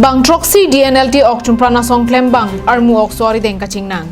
Bang Troxy DNLT ok Prana Song Klem Bang Armu ok Swari Deng Kaching Nang.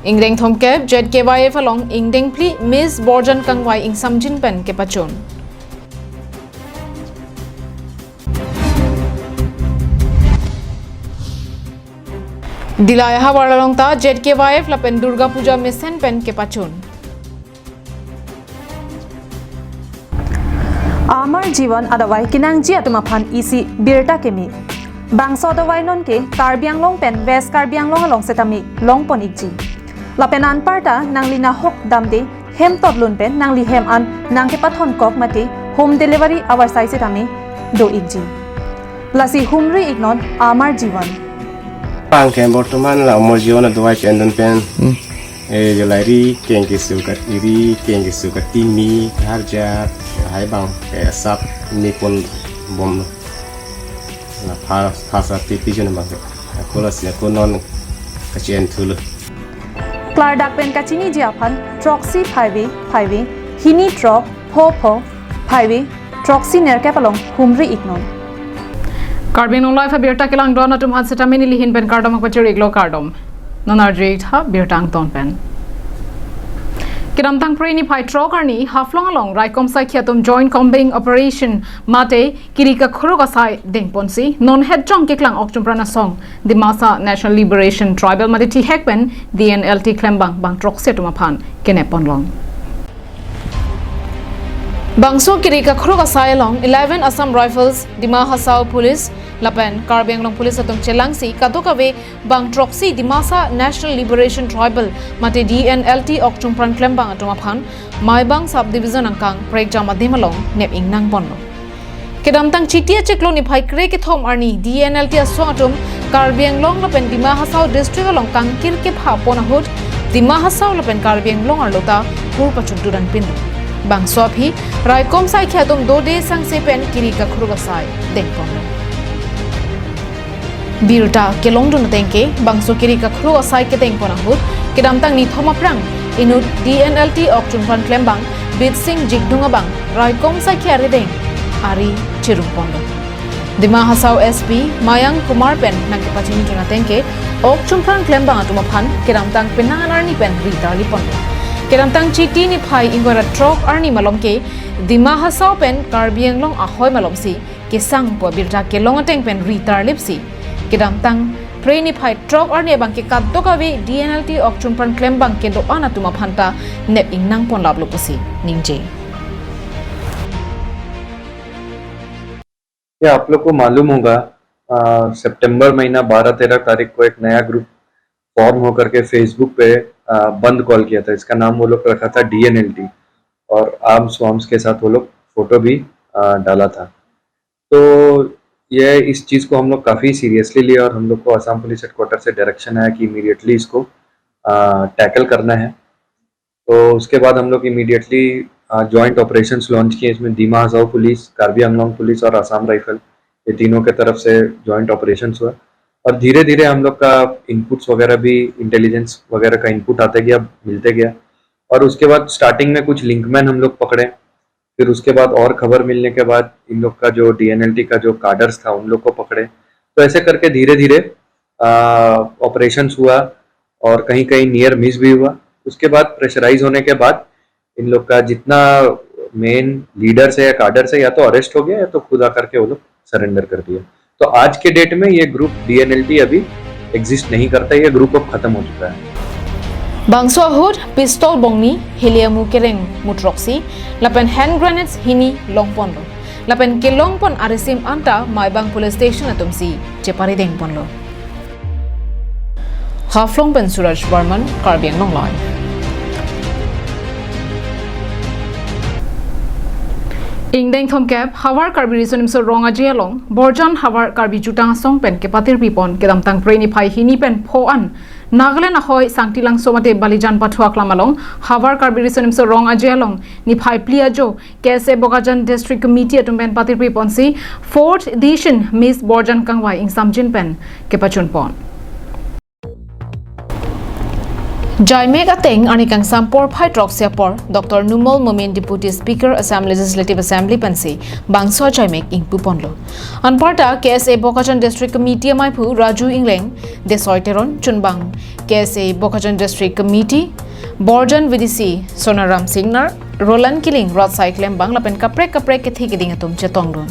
Ingdeng Thomkep JKYF along Ingdeng Pli Miss Borjan Kangwai Ing Samjin Pen Kepachon. Dilaya Hawaralong Ta JKYF Lapen Durga Puja Missen Pen Kepachon. Amar Jivan adawai kinangji atumaphan isi birta kemi bangso adawai non ke karbiang long pen west karbiang long along setami long pon ikji lapenan parta nanglina hok damde hem totlun pen nangli hem an nangke pathon kok mate home delivery our size setami do ikji lasi humri ignon Amar Jivan Pang ke bortoman la Amar Jivan adawai kendon pen Jolari keng suka iri keng suka timi harja hai bang kayak sap nipon bom na phasa tipi jona bang aku lah sih aku non kecian thulu Klar dakpen kachini jiapan Troxy 5 hini trok ho 5 Troxy nerkapalong humri ignon Karbin Life Abirta Kilang Dona Tum Hansetamini Lihin Pen Kardom Pachuri Glo Kardom Nonarjate Ha Birtang Ton Pen Kiramtang Preni Pai Trokarni Haflong along Raikom Sai Kyatum Joint Combating Operation Mate Kirika Khurugasai Deng Ponsi Non Head Jong Kiklang Oktum Prana Song Dimasa National Liberation Tribal Maditi Hekpen DNLT Klembang Bang Troxy Tumapan Kenepon Long Bangso Kirika Khurugasai along 11 Assam Rifles Dima Hasao Police Lapen Karbiang Long Police Atung Chelangsi Katokave Bang Troxy Dimasa National Liberation Tribal Mate DNLT Oktum Pran Klembang Atumaphan Maibang Subdivision Angkang Prek Jamadhimalong Nep Ing Nang Bonlo Kedamtang Chitia Cheklo ni Pai Krek Thom Arni DNLT Aswatum Karbiang Long Lapen Dima Hasao District along Kangkir Kip Hapona Hood Dima Hasao Lapen Karbiang Long Arlota Purpachukduran Pindu Bang Swaphi Raikom Sai Khatum Dode Sang Sepen Kirika Khurugasai Dengpon Birta Kelong Dun Tenke Bangso Kirika Khurugasai ke Dengpon Ahut Kedamtang ni Thoma Prang Inut DNLT Okchun Pran Klembang Bit Singh Jigdunga Bang Raikom Sai Khare Deng Ari Chirumpondo Dima Hasao SP Mayang Kumar Pen Nangkepachini Dun Tenke Okchun Pran Klembang Atumaphan Kedamtang Penanganar ni Pen Rita Lipondo Kedamtang Chiti ni Pai Ingora Trok Arni Malomke Dima Hasao Pen Karbiang Long Ahoy Malomsi Kesang Po Birta Kelong Ateng Pen Ritar Lipsi Kedamtang Preni Pai Trok Arni Bangke Kadokawe DNLT Okchum Pran Klembang ke doa na tumaphanta Nep Ing Nang Pon Labloposi Ningje या आप लोग को मालूम होगा सितंबर महीना 12-13 तारीख को एक नया ग्रुप फॉर्म होकर के फेसबुक पे बंद कॉल किया था इसका नाम वो लोग रखा था DNLT और आर्म्स के साथ वो लोग फोटो भी डाला था तो ये इस चीज़ को हम लोग काफ़ी सीरियसली लिए और हम लोग को असम पुलिस हेडक्वार्टर से डायरेक्शन आया कि इमीडिएटली इसको टैकल करना है तो उसके बाद हम लोग इमीडिएटली जॉइंट ऑपरेशंस लॉन्च किए इसमें दीमा हसाओ पुलिस कार्बी आंगलोंग पुलिस और असम राइफल ये तीनों के तरफ से जॉइंट ऑपरेशंस हुआ और धीरे धीरे हम लोग का इनपुट्स वगैरह भी इंटेलिजेंस वगैरह का इनपुट आते गया मिलते गया और उसके बाद स्टार्टिंग में कुछ लिंकमैन हम लोग पकड़े फिर उसके बाद और खबर मिलने के बाद इन लोग का जो DNLT का जो कार्डर्स था उन लोग को पकड़े तो ऐसे करके धीरे धीरे ऑपरेशंस हुआ और कहीं कहीं नियर मिस भी हुआ उसके बाद प्रेशराइज होने के बाद इन लोग का जितना मेन लीडर्स है या कार्डर्स है या तो अरेस्ट हो गया या तो खुद आकर के वो लोग सरेंडर कर दिया तो आज के डेट में ये ग्रुप DNLT अभी एग्जिस्ट नहीं करता ये ग्रुप अब खत्म हो चुका है Bangso Ahut Pistol Bongni Heliamu Kereng Mutroxy Lapen Hand Grenades Hini Longpondo Lapen ke Longpon Arisim Anta Maibang Police Station Atumsi Chepari Dengponlo Haflong Pen Suraj Barman Karbiang Long Live Ingdeng Thomkep Hawar Karbi Reason so wrong ajialong Borjan Hawar Karbi Jutang Song Pen ke Patir Pipon Kedamtang Preni Pai Hini Pen Po An Nagaland ahoy Sangtilang Somate Balijan Patua Klamalong Hawar Karbi Reason so wrong ajialong Ni Pai Pliajo Kese Bogajan District Committee Atumpen Patir Pipon si 4th edition Miss Borjan Kangwai Ing Samjin Pen ke Pachun Pon Jaimek ateng anikang sampor phai trok siapor Dr. Numol Momin Deputy Speaker Assam Legislative Assembly pensi bangso Jaimek ing puponlo. Anparta KSA Bokachon District Committee maipu Raju Ingleng desoiteron chunbang KSA Bokachon District Committee Borjan VDC Sonaram Singnar Roland Killing Rod Cyclem bang lapen kaprek ke thikiding atum chetongron.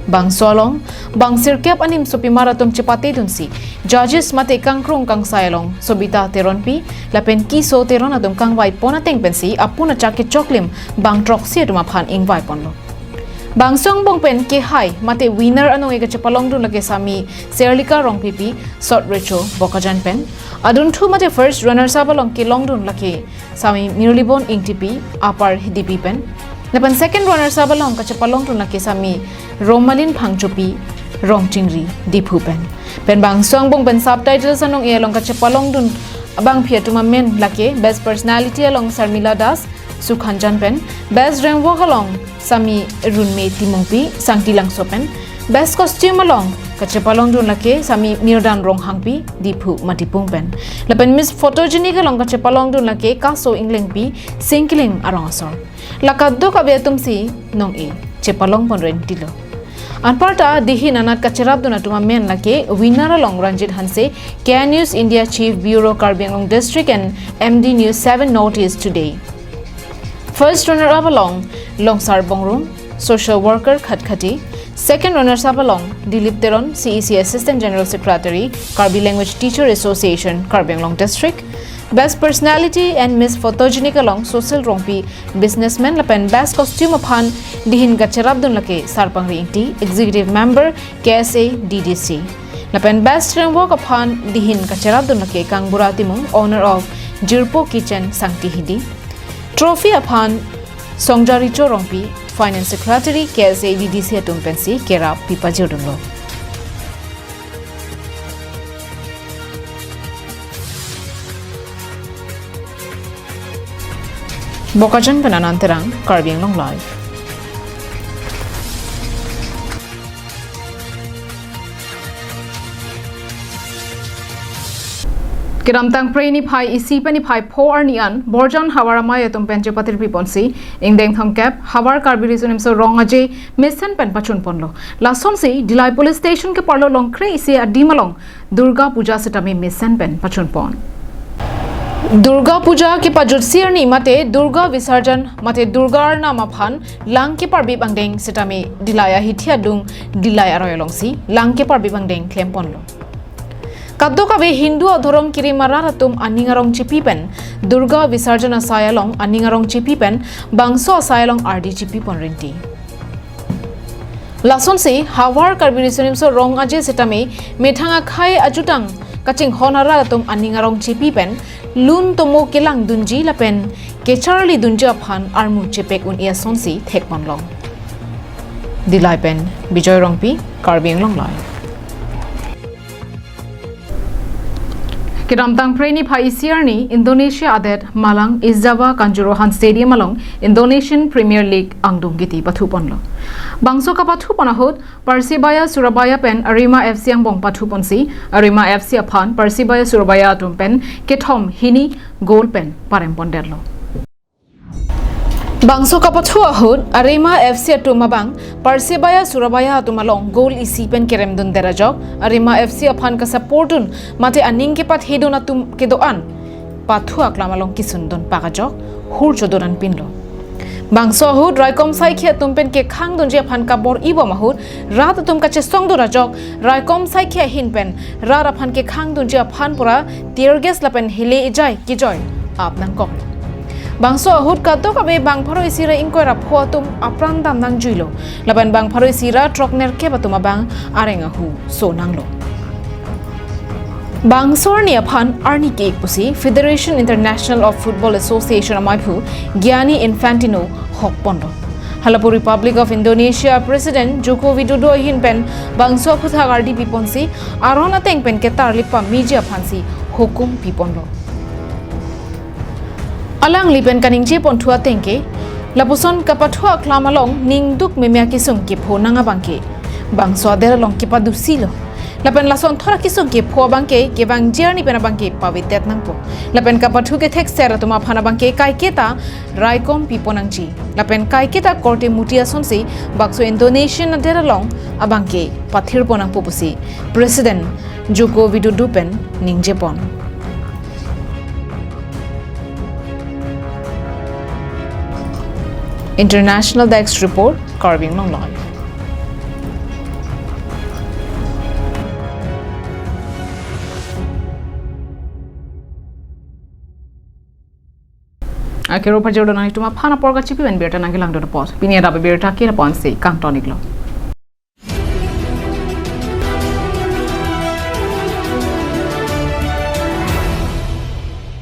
Bang solong, bang sirkep anim sopi maratum cepate dunsi. Judges mate kangkrong kang sayalong, sobita teron pi, lapen kiso teron adum kang vai pona teng pensi, apuna chake choklim, bang troksi adum aphan ing vai ponlo. Bang song bong pen ke hai, mate winner anong ega cepalong dun lage sami, serlika rong pipi, sot recho, bokajan pen. Adun thu mate first runner sabalong ke long dun lake, sami mirlibon ing tipi, apar hidipi pen. Lapan second runner sabalong ka cepalong dun lake sami, Romalin Phangchopi Rong Chingri Dipu pen. Pen bang song bong pen subtitles anong along ka chepalong dun abang phiatuma men lake best personality along Sarmila Das Sukhanjan pen best rank walk along Sami Runme Timongpi Sangti Langso pen best costume along ka chepalong dun lake Sami Mirdan Rong Hangpi Dipu Matipung pen. Lapen miss photogenic along ka chepalong dun lake Kaso Inglengpi Singkiling arong asor. Lakaddo ka betumsi nong e chepalong pon rentilo. Anparta dihi nanat kacherab dona tuma men lake winner along Ranjit Hanse KAN News India Chief Bureau Karbi Anglong District and MD News 7 noticed today. First runner up along Longsar Bongrung Social Worker Khatkati. Second runners up along Dilip Teron CEC Assistant General Secretary Karbi Language Teacher Association Karbi Anglong District. Best Personality and Miss Photogenic along Social Rongpi Businessman lapen Best Costume upon Dihin Gacharabdun lake Sarpang Ringti Executive Member KSA DDC. Lapen Best Framework upon Dihin Gacharabdun lake Kang Buratimung Owner of Jirpo Kitchen Sangti Hidi. Trophy upon Songjaricho Rongpi Finance Secretary KSA DDC Atumpensi Kera Pipa Jodunlo. Bokajan Penananterang, Karbi Anglong Live. Kiramtang Preni Pai isi pani Pai po arnian Borjan Hawaramay atum penche patir piponsi ingdeng thamkap Hawar Karbi resunim so wrong aje mission pen pachun ponlo lason se Dilai Police Station ke parlo long kre isi adimalong Durga Puja setami mission pen pachun pon. Durga Puja ke pajutsi ni mate Durga Visarjan mate Durgar nama phan lang ke parbi bangdeng setami dilaya hithia dung dilaya royalongsi lang ke parbi bangdeng klemponlo. Kaddo kabe Hindu adhorom kiri mararatum aningarong chipipen Durga Visarjan asayalong aningarong chipipen bangso asayalong RD chipipon rinti. Lason se Hawar Karbi resunim so rong aje setami methanga khai ajutang kaching honaratum aningarong chipipen Lun tomo kilang dunji lapen ke Charlie dunja phan armu chepek un ia sonsi thekman long. Dilai pen Bijoy Rongpi Karbi Anglong Live. Kiramtang Preni Pai Siarni Indonesia adet Malang Izzawa Kanjuruhan Stadium along Indonesian Premier League angdung giti pathuponlo. Bangso ka pathuponahut Persibaya Surabaya pen Arema FC ang bong pathuponsi Arema FC aphan Persibaya Surabaya atum pen kethom hini goal pen paremponderlo. Bangso kapathu ahut Arema FC atumabang Persibaya Surabaya atumalong goal isi pen keremdun derajok Arema FC aphan ka supportun mate aning ke pat hedon atum kedoan pathu aklamalong kisundon pakajok hurjodoran pinlo. Bangso ahut Raikom Saikhe atumpen ke khang donje aphan ka bor ibo mahut rat atum ka chestong dorajok Raikom Saikhe hinpen rar aphan ke khang donje aphan pura tear gas lapen hele ejai kijoy apnang kok. Bangso ahut kaddo kabe bang pharo isira ingkoi rapho atum apran dam nang juilo laban bang pharo isira trokner ke batuma bang arenga hu so nanglo. Bangsor ni aphan arni ke pusi Federation International of Football Association amaipu Gianni Infantino hok pondo. Halapu Republic of Indonesia President Joko Widodo hinpen bangso phuthagardi piponsi arona tengpen ke tarlipa media phansi hukum piponlo. Alang lipen kaningje ponthua tengke lapuson kapathua klamalong ningduk memya kisung ke phonanga bangke bangso adera long ke padusilo lapen lason thora kisu ge pho bangke ke bang journey pena bangke pawitet nangpo lapen ka pathu ke thek sera tuma phana bangke kai keta raikom piponangji lapen kai keta korte mutia sonsi bakso Indonesian aderalong abangke pathir ponang popusi president Joko Widodo pen ningjepon International Desk Report, Carving Long Life. Akero pajodo na ituma phana porga chipi ben berta nangilang do pos. Pini ada berta kira pon sei kang tonik lo.